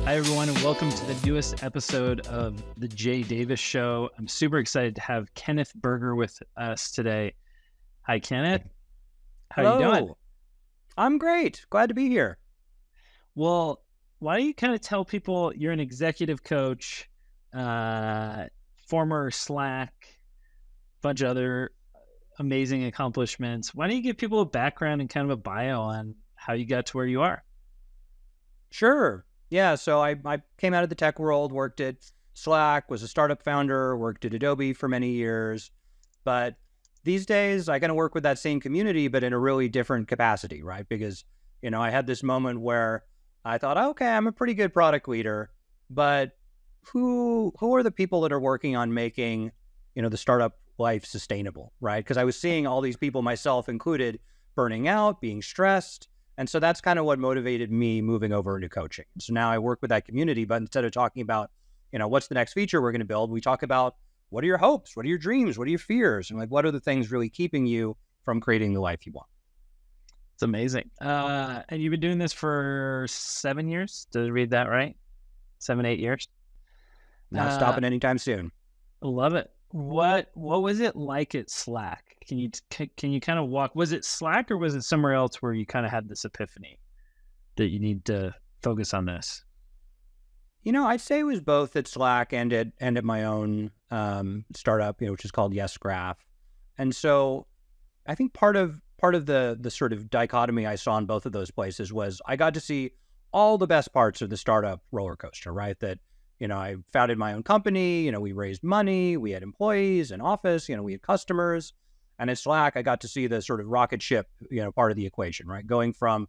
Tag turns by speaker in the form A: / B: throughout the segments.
A: Hi, everyone, and welcome to the newest episode of The Jay Davis Show. I'm super excited to have Kenneth Berger with us today. Hi, Kenneth. How you doing?
B: Hello. I'm great. Glad to be here.
A: Well, why don't you kind of tell people you're an executive coach, former Slack, bunch of other amazing accomplishments. Why don't you give people a background and kind of a bio on how you got to where you are?
B: Sure. Yeah, so I came out of the tech world, worked at Slack, was a startup founder, worked at Adobe for many years. But these days, I kind of work with that same community, but in a really different capacity, right? Because, I had this moment where I thought, okay, I'm a pretty good product leader, but who are the people that are working on making, the startup life sustainable, right? Because I was seeing all these people, myself included, burning out, being stressed. And so that's kind of what motivated me moving over into coaching. So now I work with that community, but instead of talking about, what's the next feature we're going to build, we talk about what are your hopes? What are your dreams? What are your fears? And what are the things really keeping you from creating the life you want?
A: It's amazing. And you've been doing this for 7 years? Did I read that right? 7, 8 years?
B: Not stopping anytime soon.
A: Love it. What was it like at Slack? Can you kind of walk? Was it Slack or was it somewhere else where you kind of had this epiphany that you need to focus on this?
B: I'd say it was both at Slack and at my own startup, which is called YesGraph. And so I think part of the sort of dichotomy I saw in both of those places was I got to see all the best parts of the startup roller coaster, right? That I founded my own company, we raised money, we had employees, an office, we had customers. And at Slack, I got to see the sort of rocket ship, part of the equation, right? Going from,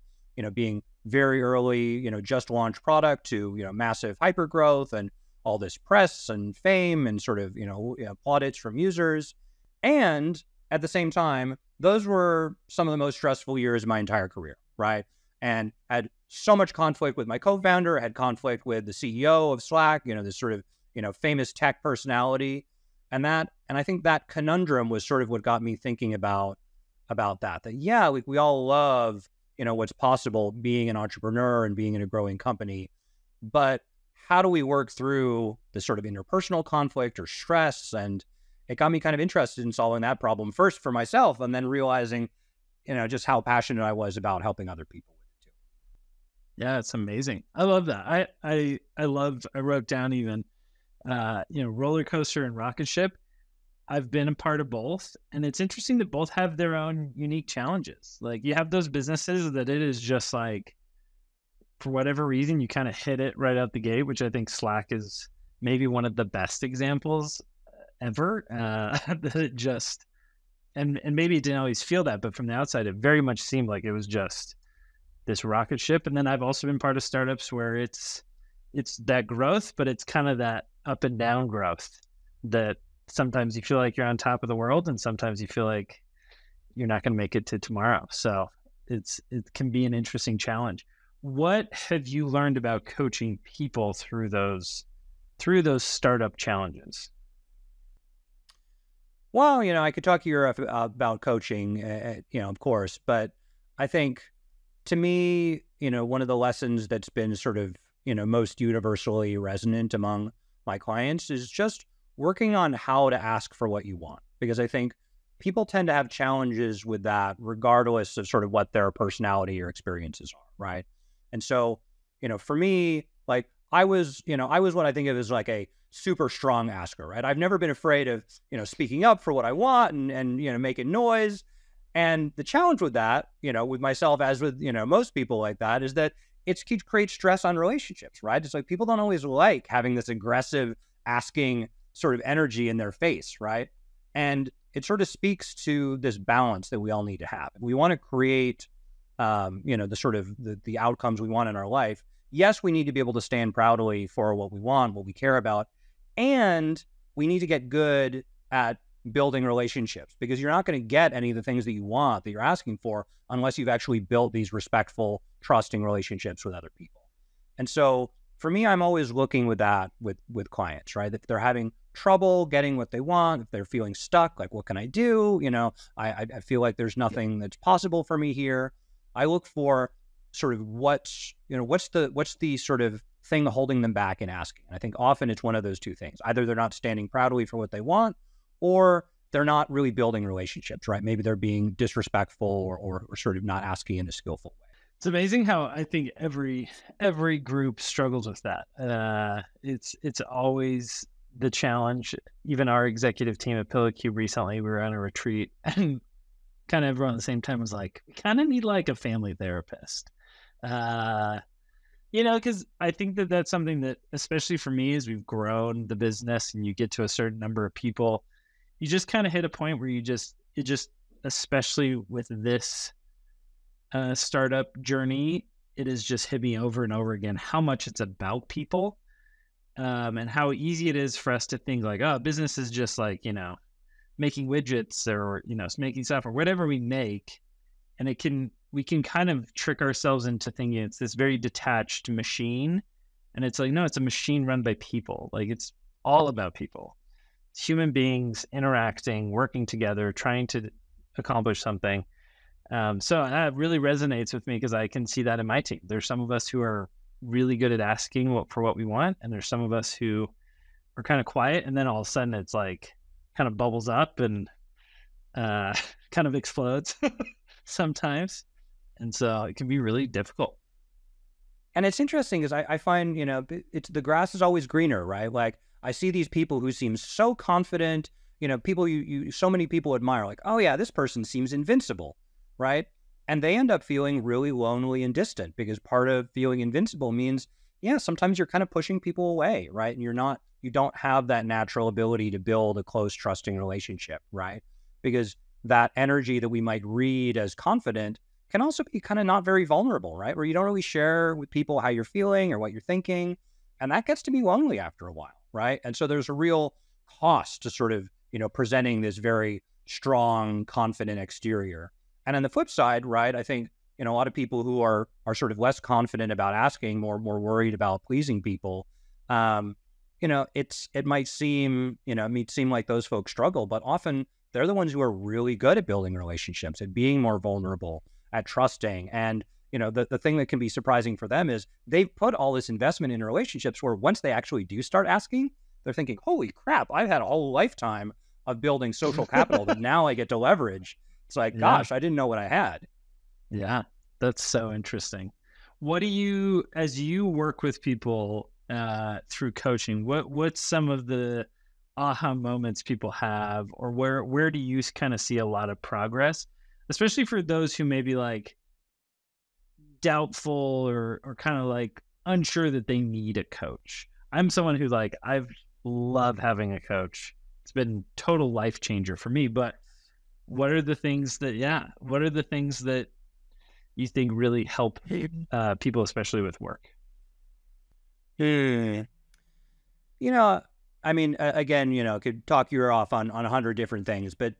B: being very early, just launched product to, massive hyper growth and all this press and fame and sort of, plaudits from users. And at the same time, those were some of the most stressful years of my entire career, right? And had so much conflict with my co-founder, had conflict with the CEO of Slack, this sort of, famous tech personality. And I think that conundrum was sort of what got me thinking about that yeah, we all love, what's possible being an entrepreneur and being in a growing company, but how do we work through the sort of interpersonal conflict or stress? And it got me kind of interested in solving that problem first for myself, and then realizing, just how passionate I was about helping other people.
A: Yeah, it's amazing. I love that. I wrote down even, roller coaster and rocket ship. I've been a part of both, and it's interesting that both have their own unique challenges. Like you have those businesses that it is just like, for whatever reason, you kind of hit it right out the gate, which I think Slack is maybe one of the best examples ever. That it just, and maybe it didn't always feel that, but from the outside, it very much seemed like it was just this rocket ship. And then I've also been part of startups where it's that growth, but it's kind of that up and down growth that sometimes you feel like you're on top of the world and sometimes you feel like you're not going to make it to tomorrow. So it can be an interesting challenge. What have you learned about coaching people through those startup challenges?
B: Well, I could talk here about coaching, of course, but I think to me, one of the lessons that's been sort of, most universally resonant among my clients is just working on how to ask for what you want. Because I think people tend to have challenges with that regardless of sort of what their personality or experiences are, right? And so, for me, like I was what I think of as like a super strong asker, right? I've never been afraid of, speaking up for what I want and making noise. And the challenge with that, with myself, as with, most people like that, is that it creates stress on relationships, right? It's like people don't always like having this aggressive asking sort of energy in their face, right? And it sort of speaks to this balance that we all need to have. We want to create, the sort of the outcomes we want in our life. Yes, we need to be able to stand proudly for what we want, what we care about, and we need to get good at building relationships, because you're not going to get any of the things that you want, that you're asking for, unless you've actually built these respectful, trusting relationships with other people. And so for me, I'm always looking with that with clients, right? If they're having trouble getting what they want, if they're feeling stuck, like, what can I do? I feel like there's nothing that's possible for me here. I look for sort of what's the sort of thing holding them back in asking? And I think often it's one of those two things. Either they're not standing proudly for what they want, or they're not really building relationships, right? Maybe they're being disrespectful or sort of not asking in a skillful way.
A: It's amazing how I think every group struggles with that. It's always the challenge. Even our executive team at Pillow Cube recently, we were on a retreat, and kind of everyone at the same time was like, we kind of need like a family therapist. Because I think that that's something that, especially for me, as we've grown the business and you get to a certain number of people, you just kind of hit a point where it just, especially with this startup journey, it has just hit me over and over again how much it's about people, and how easy it is for us to think like, oh, business is just like, making widgets or, making software, whatever we make. And we can kind of trick ourselves into thinking it's this very detached machine. And it's like, no, it's a machine run by people. Like, it's all about people. It's human beings interacting, working together, trying to accomplish something. So that really resonates with me because I can see that in my team. There's some of us who are really good at asking for what we want. And there's some of us who are kind of quiet. And then all of a sudden it's like kind of bubbles up and kind of explodes sometimes. And so it can be really difficult.
B: And it's interesting because I find, it's the grass is always greener, right? Like, I see these people who seem so confident, people so many people admire, like, oh yeah, this person seems invincible, right? And they end up feeling really lonely and distant because part of feeling invincible means, yeah, sometimes you're kind of pushing people away, right? And you don't have that natural ability to build a close, trusting relationship, right? Because that energy that we might read as confident can also be kind of not very vulnerable, right? Where you don't really share with people how you're feeling or what you're thinking. And that gets to be lonely after a while, right? And so there's a real cost to sort of, presenting this very strong, confident exterior. And on the flip side, right, I think, a lot of people who are sort of less confident about asking, more worried about pleasing people, it might seem like those folks struggle, but often they're the ones who are really good at building relationships, at being more vulnerable, at trusting. And, the thing that can be surprising for them is they've put all this investment in relationships where once they actually do start asking, they're thinking, holy crap, I've had a whole lifetime of building social capital that now I get to leverage. It's like, gosh, I didn't know what I had.
A: Yeah, that's so interesting. What do you, as you work with people through coaching, what's some of the aha moments people have, or where do you kind of see a lot of progress, especially for those who may be like doubtful or kind of like unsure that they need a coach? I'm someone who I've loved having a coach. It's been total life changer for me, but what are the things that you think really help people, especially with work?
B: I mean, again, could talk your off on 100 different things, but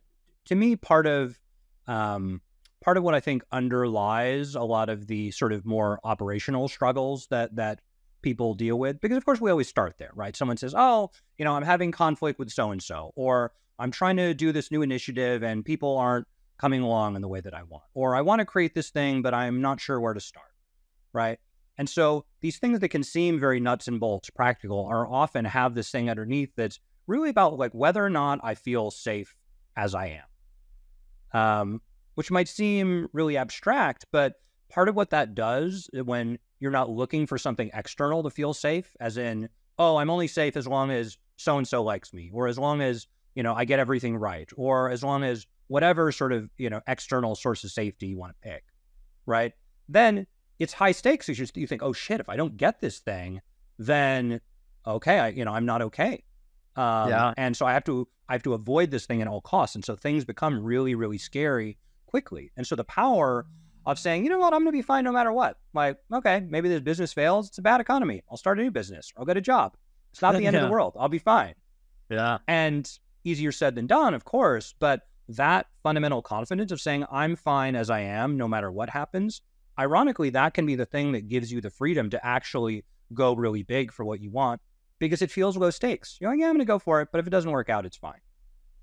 B: to me, part of what I think underlies a lot of the sort of more operational struggles that people deal with, because of course we always start there, right? Someone says, oh, I'm having conflict with so-and-so, or I'm trying to do this new initiative and people aren't coming along in the way that I want, or I want to create this thing, but I'm not sure where to start, right? And so these things that can seem very nuts and bolts practical are often have this thing underneath that's really about like whether or not I feel safe as I am, which might seem really abstract, but part of what that does when you're not looking for something external to feel safe, as in, oh, I'm only safe as long as so-and-so likes me, or as long as, I get everything right, or as long as whatever sort of, external source of safety you want to pick, right? Then it's high stakes. You think, oh shit, if I don't get this thing, then okay, I'm not okay. And so I have to avoid this thing at all costs. And so things become really, really scary quickly. And so the power of saying, you know what, I'm going to be fine no matter what. Like, okay, maybe this business fails. It's a bad economy. I'll start a new business. I'll get a job. It's not the end of the world. I'll be fine.
A: Yeah.
B: And easier said than done, of course, but that fundamental confidence of saying I'm fine as I am, no matter what happens, ironically, that can be the thing that gives you the freedom to actually go really big for what you want because it feels low stakes. You're like, yeah, I'm going to go for it, but if it doesn't work out, it's fine.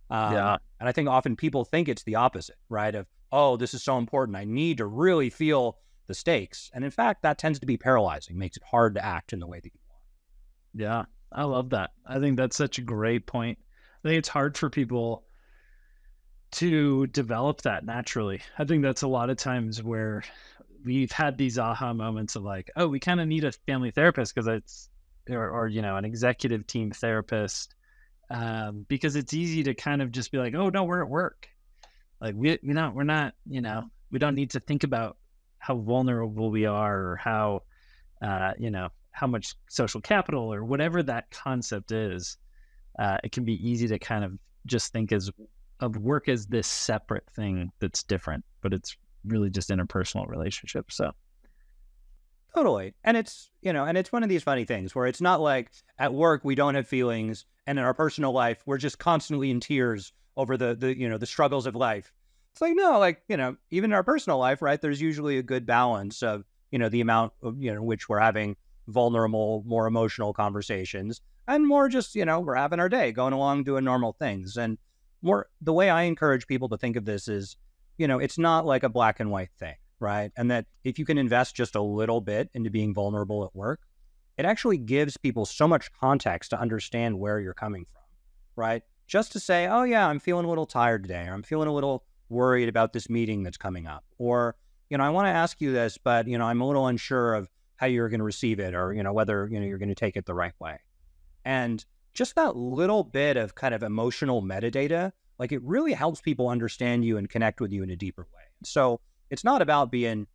B: And I think often people think it's the opposite, right? Of, oh, this is so important. I need to really feel the stakes. And in fact, that tends to be paralyzing, makes it hard to act in the way that you want.
A: Yeah, I love that. I think that's such a great point. I think it's hard for people to develop that naturally. I think that's a lot of times where we've had these aha moments of like, oh, we kind of need a family therapist because it's, or an executive team therapist, because it's easy to kind of just be like, oh no, we're at work. Like we're not, we don't need to think about how vulnerable we are or how, how much social capital or whatever that concept is. It can be easy to kind of just think of work as this separate thing that's different, but it's really just interpersonal relationships. So
B: totally. And it's, and it's one of these funny things where it's not like at work we don't have feelings, and in our personal life we're just constantly in tears over the struggles of life. It's like, no, like, even in our personal life, right, there's usually a good balance of, the amount of, which we're having vulnerable, more emotional conversations, and more just, we're having our day, going along, doing normal things. And more, the way I encourage people to think of this is, it's not like a black and white thing, right? And that if you can invest just a little bit into being vulnerable at work, it actually gives people so much context to understand where you're coming from, right? Just to say, oh yeah, I'm feeling a little tired today, or I'm feeling a little worried about this meeting that's coming up, or, I want to ask you this, but, I'm a little unsure of how you're going to receive it, or, whether, you're going to take it the right way. And just that little bit of kind of emotional metadata, like it really helps people understand you and connect with you in a deeper way. So it's not about being,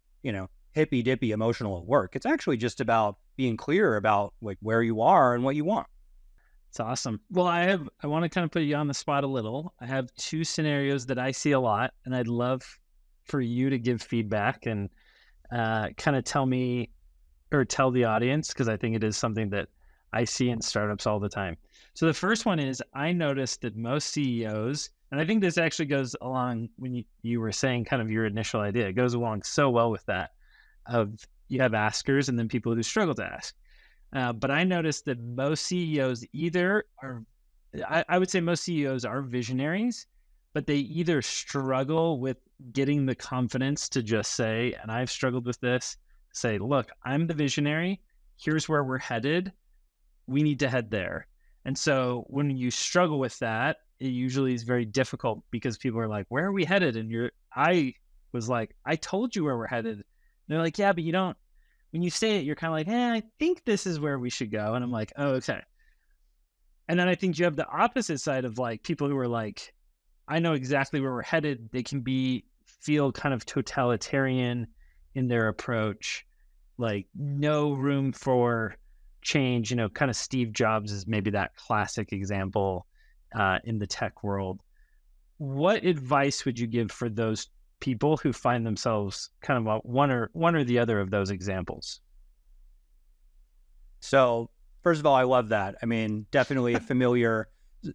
B: hippy dippy emotional at work. It's actually just about being clear about like where you are and what you want.
A: it's awesome. Well, I want to kind of put you on the spot a little. I have two scenarios that I see a lot, and I'd love for you to give feedback and kind of tell me or tell the audience, because I think it is something that I see in startups all the time. So the first one is, I noticed that most CEOs, and I think this actually goes along when you were saying kind of your initial idea, it goes along so well with that, of you have askers and then people who struggle to ask. But I noticed that most CEOs either are, I would say most CEOs are visionaries, but they either struggle with getting the confidence to just say, and I've struggled with this, say, look, I'm the visionary. Here's where we're headed. We need to head there. And so when you struggle with that, it usually is very difficult because people are like, where are we headed? And I was like, I told you where we're headed. And they're like, yeah, but you don't, when you say it, you're kind of like, I think this is where we should go. And I'm like, oh, okay. And then I think you have the opposite side of like people who are like, I know exactly where we're headed. They can feel kind of totalitarian in their approach, like no room for change, kind of Steve Jobs is maybe that classic example in the tech world. What advice would you give for those people who find themselves kind of one or the other of those examples?
B: So first of all, I love that. I mean, definitely a familiar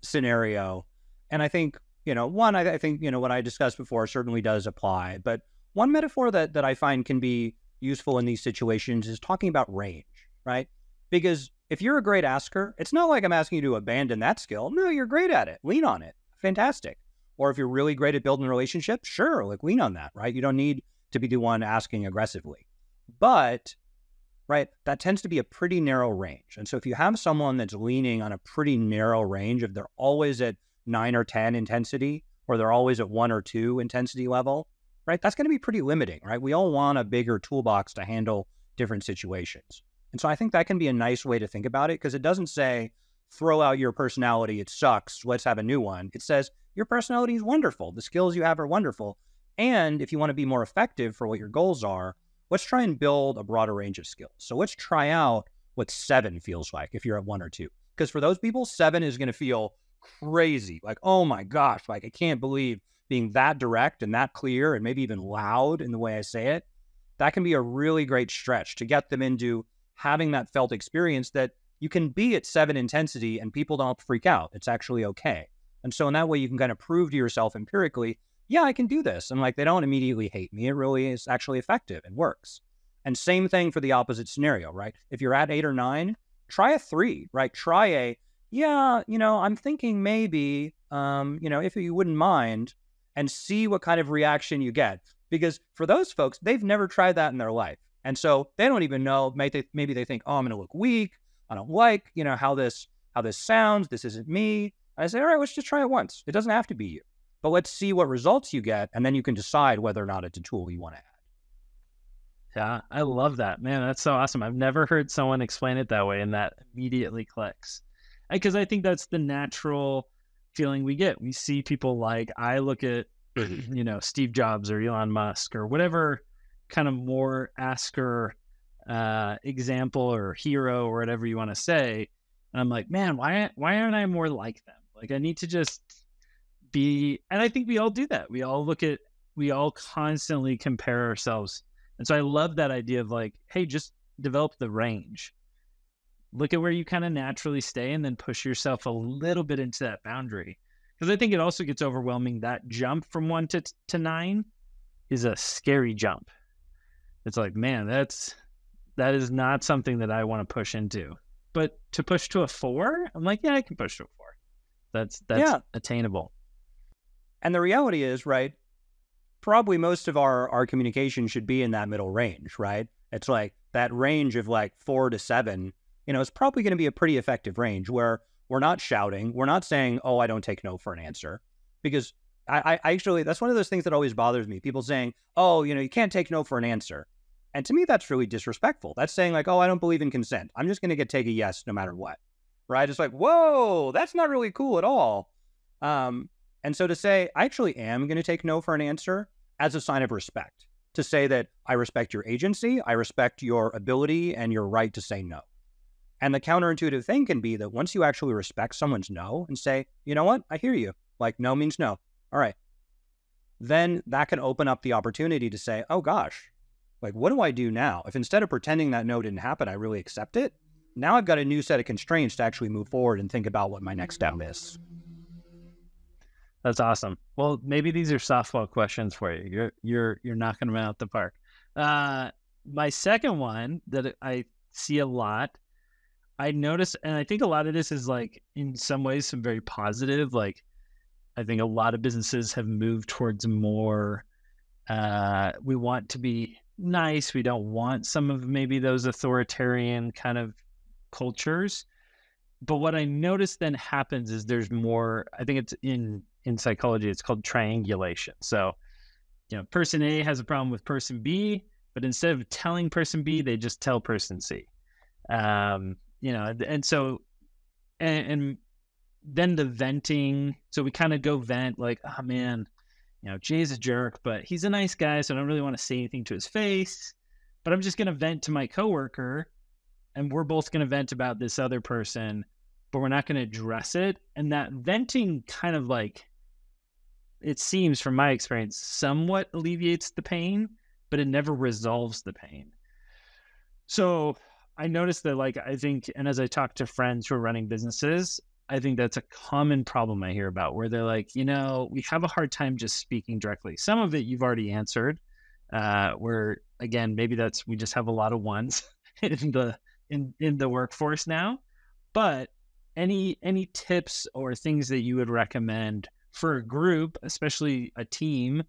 B: scenario. And I think, I think, what I discussed before certainly does apply. But one metaphor that I find can be useful in these situations is talking about range, right? Because if you're a great asker, it's not like I'm asking you to abandon that skill. No, you're great at it. Lean on it. Fantastic. Or if you're really great at building relationships, sure, like lean on that, right? You don't need to be the one asking aggressively. But, right, that tends to be a pretty narrow range. And so if you have someone that's leaning on a pretty narrow range, if they're always at 9 or 10 intensity, or they're always at 1 or 2 intensity level, right, that's going to be pretty limiting, right? We all want a bigger toolbox to handle different situations. And so I think that can be a nice way to think about it, because it doesn't say, throw out your personality, it sucks, let's have a new one. It says, your personality is wonderful, the skills you have are wonderful, and if you want to be more effective for what your goals are, let's try and build a broader range of skills. So let's try out what 7 feels like if you're at 1 or 2. Because for those people, 7 is going to feel crazy. Like, oh my gosh, like I can't believe being that direct and that clear and maybe even loud in the way I say it. That can be a really great stretch to get them into having that felt experience that you can be at 7 intensity and people don't freak out. It's actually okay. And so in that way, you can kind of prove to yourself empirically, yeah, I can do this. And like, they don't immediately hate me. It really is actually effective and works. And same thing for the opposite scenario, right? If you're at 8 or 9, try a 3, right? Try I'm thinking maybe, if you wouldn't mind, and see what kind of reaction you get. Because for those folks, they've never tried that in their life. And so they don't even know, maybe they think, oh, I'm going to look weak. I don't like, how this sounds. This isn't me. And I say, all right, let's just try it once. It doesn't have to be you, but let's see what results you get. And then you can decide whether or not it's a tool you want to add.
A: Yeah, I love that, man. That's so awesome. I've never heard someone explain it that way, and that immediately clicks. Because I think that's the natural feeling we get. We see people like, I look at, Steve Jobs or Elon Musk or whatever kind of more asker example or hero or whatever you want to say. And I'm like, man, why aren't I more like them? Like, I need to just be, and I think we all do that. We all constantly compare ourselves. And so I love that idea of like, hey, just develop the range. Look at where you kind of naturally stay and then push yourself a little bit into that boundary. Because I think it also gets overwhelming. That jump from 1 to 9 is a scary jump. It's like, man, that is not something that I want to push into. But to push to a 4, I'm like, yeah, I can push to a 4. That's attainable.
B: And the reality is, right, probably most of our communication should be in that middle range, right? It's like that range of like 4 to 7, it's probably going to be a pretty effective range where we're not shouting. We're not saying, oh, I don't take no for an answer. Because I actually, that's one of those things that always bothers me. People saying, oh, you can't take no for an answer. And to me, that's really disrespectful. That's saying like, oh, I don't believe in consent. I'm just going to take a yes no matter what, right? It's like, whoa, that's not really cool at all. And so to say, I actually am going to take no for an answer as a sign of respect, to say that I respect your agency, I respect your ability and your right to say no. And the counterintuitive thing can be that once you actually respect someone's no and say, you know what, I hear you, like no means no. All right. Then that can open up the opportunity to say, oh gosh, like what do I do now? If instead of pretending that no didn't happen, I really accept it, now I've got a new set of constraints to actually move forward and think about what my next step is.
A: That's awesome. Well, maybe these are softball questions for you. You're knocking them out the park. My second one that I see a lot, I notice, and I think a lot of this is like in some ways some very positive. Like I think a lot of businesses have moved towards more. We want to be nice. We don't want some of maybe those authoritarian kind of cultures. But what I notice then happens is there's more. I think it's in psychology, it's called triangulation. So, person A has a problem with person B, but instead of telling person B, they just tell person C. And so, and then the venting. So we kind of go vent like, oh man, Jay's a jerk, but he's a nice guy, so I don't really want to say anything to his face. But I'm just going to vent to my coworker, and we're both going to vent about this other person, but we're not going to address it. And that venting kind of like, it seems from my experience, somewhat alleviates the pain, but it never resolves the pain. So I noticed that, like, I think, and as I talk to friends who are running businesses, I think that's a common problem I hear about, where they're like, we have a hard time just speaking directly. Some of it you've already answered, where again, maybe we just have a lot of ones in the workforce now. But any tips or things that you would recommend for a group, especially a team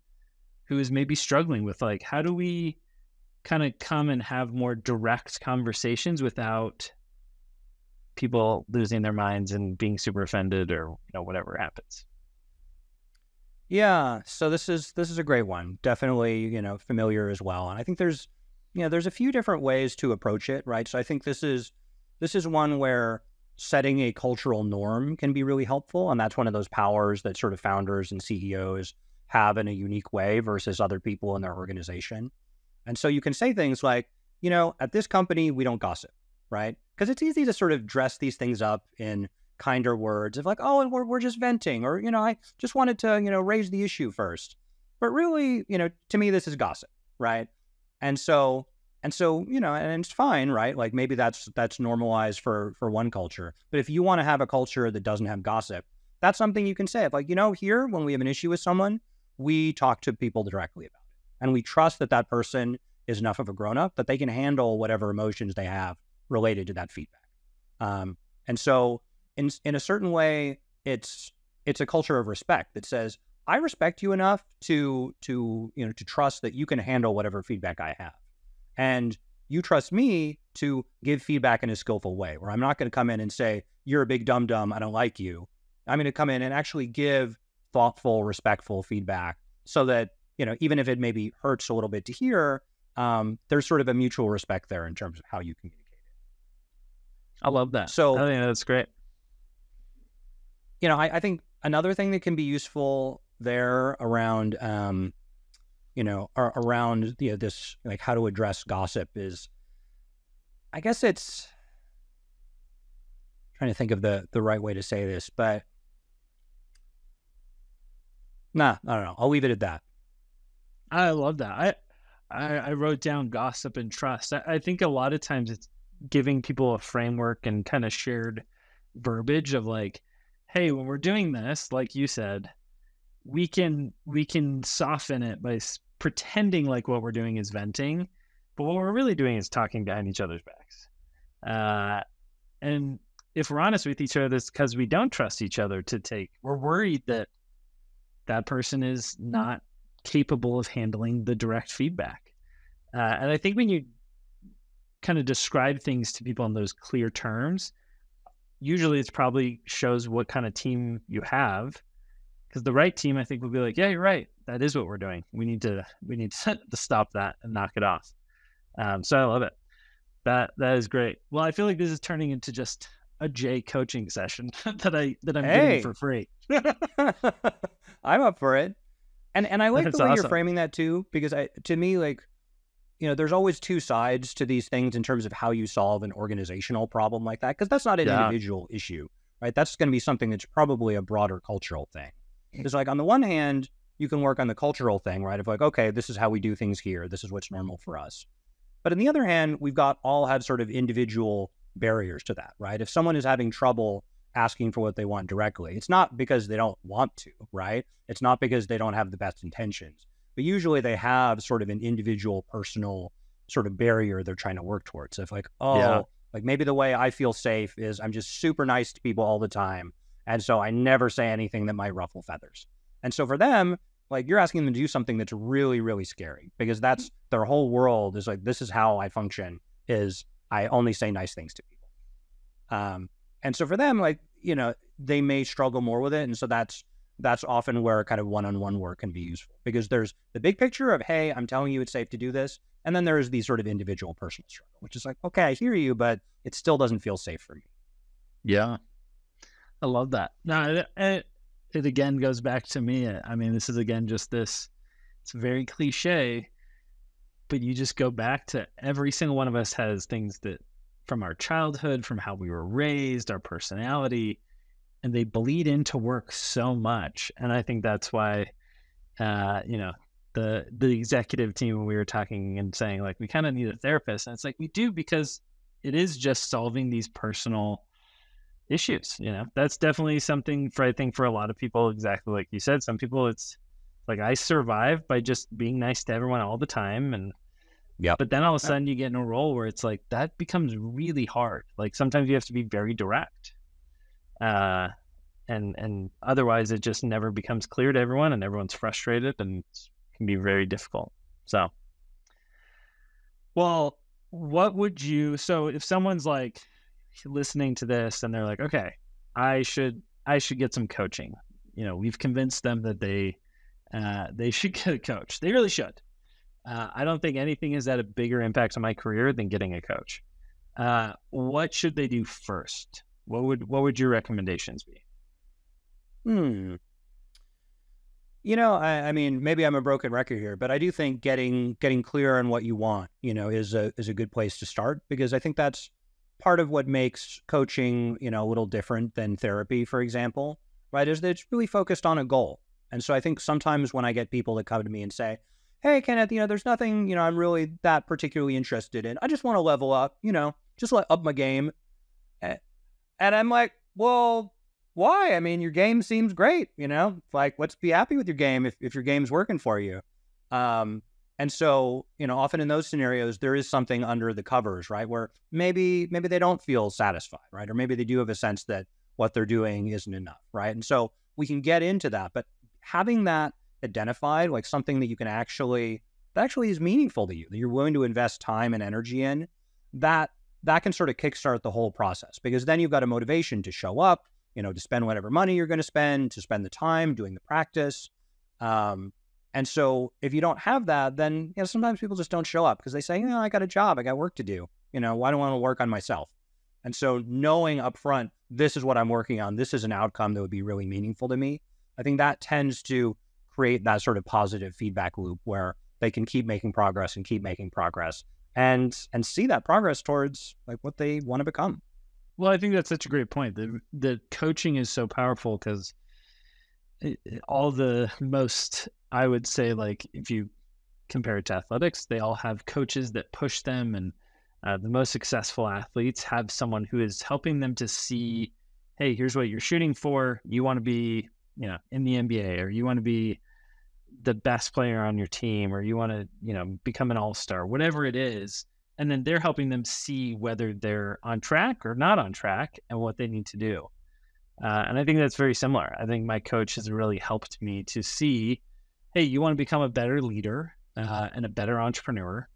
A: who is maybe struggling with, like, how do we kind of come and have more direct conversations without people losing their minds and being super offended or whatever happens?
B: Yeah, so this is a great one. Definitely, familiar as well. And I think there's a few different ways to approach it, right? So I think this is one where setting a cultural norm can be really helpful, and that's one of those powers that sort of founders and CEOs have in a unique way versus other people in their organization. And so you can say things like, at this company, we don't gossip, right? Because it's easy to sort of dress these things up in kinder words of like, oh, and we're just venting, or, I just wanted to, raise the issue first. But really, to me, this is gossip, right? And so, and it's fine, right? Like maybe that's normalized for one culture. But if you want to have a culture that doesn't have gossip, that's something you can say. Like, here, when we have an issue with someone, we talk to people directly about it. And we trust that person is enough of a grown-up that they can handle whatever emotions they have related to that feedback. And so in a certain way, it's a culture of respect that says, I respect you enough to trust that you can handle whatever feedback I have. And you trust me to give feedback in a skillful way, where I'm not going to come in and say, you're a big dum-dum, I don't like you. I'm going to come in and actually give thoughtful, respectful feedback so that, even if it maybe hurts a little bit to hear, there's sort of a mutual respect there in terms of how you communicate it.
A: I love that.
B: So
A: I think that's great.
B: I think another thing that can be useful there around, this, like, how to address gossip is, I guess it's trying to think of the right way to say this, but I don't know. I'll leave it at that.
A: I love that. I wrote down gossip and trust. I think a lot of times it's giving people a framework and kind of shared verbiage of like, hey, when we're doing this, like you said, we can soften it by pretending like what we're doing is venting, but what we're really doing is talking behind each other's backs. And if we're honest with each other, it's because we don't trust each other we're worried that that person is not capable of handling the direct feedback. And I think when you kind of describe things to people in those clear terms, usually it's probably shows what kind of team you have, because the right team, I think, will be like, yeah, you're right. That is what we're doing. We need to stop that and knock it off. So I love it. That is great. Well, I feel like this is turning into just a Jay coaching session that I'm giving for free.
B: I'm up for it. And I like
A: That's
B: the way
A: awesome.
B: you're framing that too, because to me, like, there's always two sides to these things in terms of how you solve an organizational problem like that, because that's not an individual issue, right? That's going to be something that's probably a broader cultural thing. It's like, on the one hand, you can work on the cultural thing, right? Of like, okay, this is how we do things here. This is what's normal for us. But on the other hand, we've all have sort of individual barriers to that, right? If someone is having trouble asking for what they want directly, it's not because they don't want to, right? It's not because they don't have the best intentions, but usually they have sort of an individual, personal sort of barrier they're trying to work towards. So if like, like maybe the way I feel safe is I'm just super nice to people all the time. And so I never say anything that might ruffle feathers. And so for them, like, you're asking them to do something that's really, really scary, because that's their whole world is like, this is how I function, is I only say nice things to people. And so for them, like, they may struggle more with it. And so that's often where kind of one-on-one work can be useful, because there's the big picture of, hey, I'm telling you it's safe to do this. And then there's the sort of individual personal struggle, which is like, okay, I hear you, but it still doesn't feel safe for me.
A: Yeah. I love that. No, it again goes back to me. I mean, this is again just this, it's very cliche, but you just go back to every single one of us has things that from our childhood, from how we were raised, our personality, and they bleed into work so much. And I think that's why, the executive team, when we were talking and saying like, we kind of need a therapist. And it's like, we do, because it is just solving these personal issues. That's definitely something I think for a lot of people, exactly like you said, some people it's like, I survive by just being nice to everyone all the time. And but then all of a sudden you get in a role where it's like, that becomes really hard. Like sometimes you have to be very direct. And otherwise it just never becomes clear to everyone, and everyone's frustrated, and it can be very difficult. So, well, so if someone's like listening to this and they're like, okay, I should get some coaching. We've convinced them that they should get a coach. They really should. I don't think anything has had a bigger impact on my career than getting a coach. What should they do first? What would your recommendations be?
B: I mean, maybe I'm a broken record here, but I do think getting clear on what you want, is a good place to start, because I think that's part of what makes coaching, a little different than therapy, for example, right? Is that it's really focused on a goal. And so I think sometimes when I get people that come to me and say, hey, Kenneth, there's nothing, I'm really that particularly interested in. I just want to level up, just up my game. And I'm like, well, why? I mean, your game seems great, like, let's be happy with your game if your game's working for you. And so, often in those scenarios, there is something under the covers, right? Where maybe they don't feel satisfied, right? Or maybe they do have a sense that what they're doing isn't enough, right? And so we can get into that, but having that identified, like something that you can that actually is meaningful to you, that you're willing to invest time and energy in, that can sort of kickstart the whole process, because then you've got a motivation to show up, to spend whatever money you're going to spend, to spend the time doing the practice. And so if you don't have that, then sometimes people just don't show up because they say, I got a job, I got work to do. Why do I want to work on myself? And so knowing upfront, this is what I'm working on, this is an outcome that would be really meaningful to me, I think that tends to create that sort of positive feedback loop where they can keep making progress and keep making progress and see that progress towards like what they want to become.
A: Well, I think that's such a great point. The coaching is so powerful because all the most, I would say, like if you compare it to athletics, they all have coaches that push them, and the most successful athletes have someone who is helping them to see, hey, here's what you're shooting for. You want to be, in the NBA, or you want to be the best player on your team, or you want to, become an all-star, whatever it is. And then they're helping them see whether they're on track or not on track and what they need to do. And I think that's very similar. I think my coach has really helped me to see, hey, you want to become a better leader and a better entrepreneur.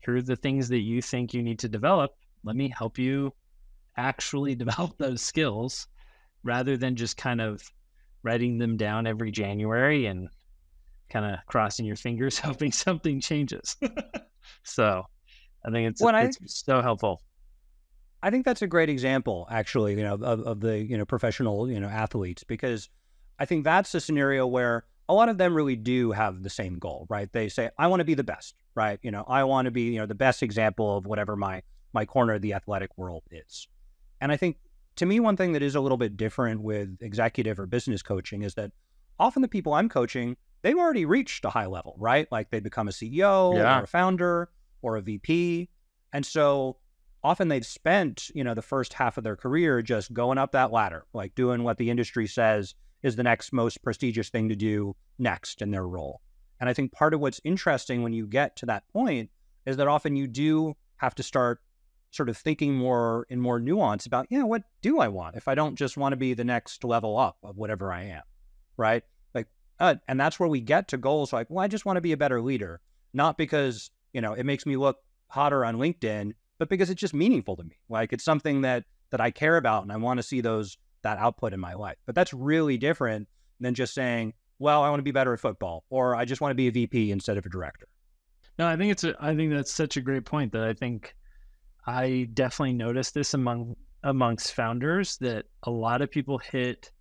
A: Here are the things that you think you need to develop. Let me help you actually develop those skills rather than just kind of writing them down every January and kind of crossing your fingers, hoping something changes. So I think it's so helpful.
B: I think that's a great example, actually, of the, professional, athletes, because I think that's a scenario where a lot of them really do have the same goal, right? They say, I want to be the best, right? I want to be, the best example of whatever my corner of the athletic world is. And I think, to me, one thing that is a little bit different with executive or business coaching is that often the people I'm coaching, they've already reached a high level, right? Like they become a CEO or a founder or a VP. And so often they've spent, the first half of their career just going up that ladder, like doing what the industry says is the next most prestigious thing to do next in their role. And I think part of what's interesting when you get to that point is that often you do have to start sort of thinking more in more nuance about, what do I want if I don't just want to be the next level up of whatever I am, right? Like, and that's where we get to goals like, well, I just want to be a better leader, not because, it makes me look hotter on LinkedIn, but because it's just meaningful to me. Like it's something that I care about and I want to see that output in my life. But that's really different than just saying, well, I want to be better at football, or I just want to be a VP instead of a director.
A: No, I think that's such a great point that I think I definitely noticed this amongst founders, that a lot of people hit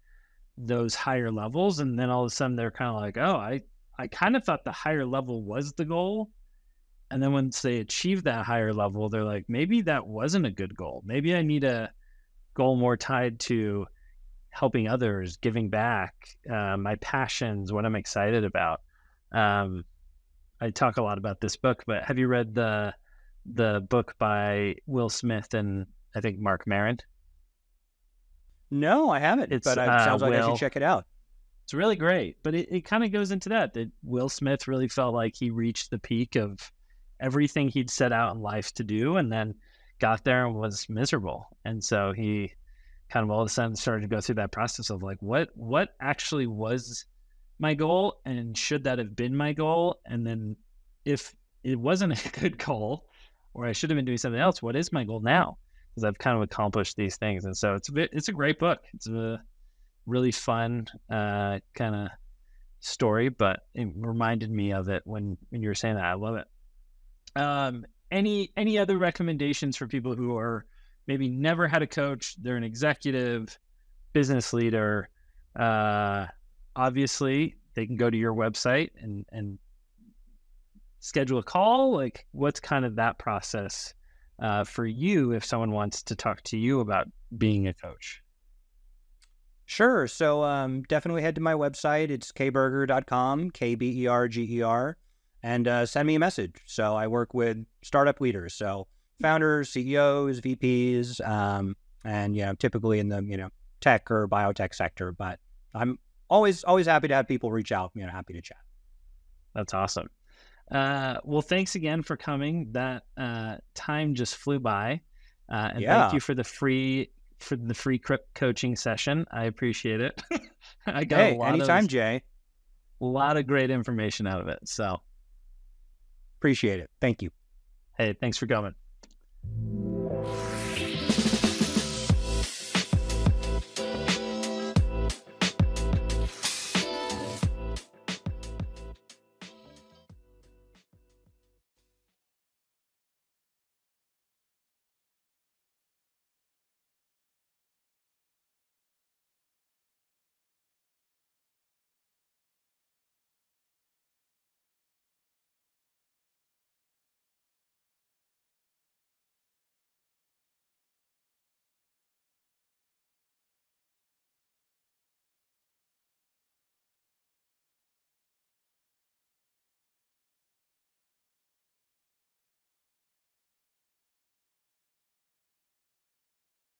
A: those higher levels and then all of a sudden they're kind of like, oh, I kind of thought the higher level was the goal. And then once they achieve that higher level, they're like, maybe that wasn't a good goal. Maybe I need a goal more tied to helping others, giving back, my passions, what I'm excited about. I talk a lot about this book, but have you read the book by Will Smith and I think Mark Maron?
B: No, I haven't. But it sounds like I should check it out.
A: It's really great, but it kind of goes into that Will Smith really felt like he reached the peak of everything he'd set out in life to do, and then got there and was miserable. And so he kind of all of a sudden started to go through that process of like, what actually was my goal, and should that have been my goal? And then if it wasn't a good goal, or I should have been doing something else, what is my goal now? Because I've kind of accomplished these things. And so it's a great book. It's a really fun kind of story, but it reminded me of it when you were saying that. I love it. Any other recommendations for people who are maybe never had a coach, they're an executive, business leader? Obviously they can go to your website and schedule a call. Like what's kind of that process for you if someone wants to talk to you about being a coach?
B: Sure. So definitely head to my website. It's kberger.com, KBERGER. And send me a message. So I work with startup leaders, so founders, CEOs, VPs, and typically in the tech or biotech sector. But I'm always happy to have people reach out. Happy to chat.
A: That's awesome. Well, thanks again for coming. That time just flew by, and thank you for the free coaching session. I appreciate it. I got
B: anytime, Jay.
A: a lot of great information out of it. So
B: Appreciate it. Thank you.
A: hey, thanks for coming.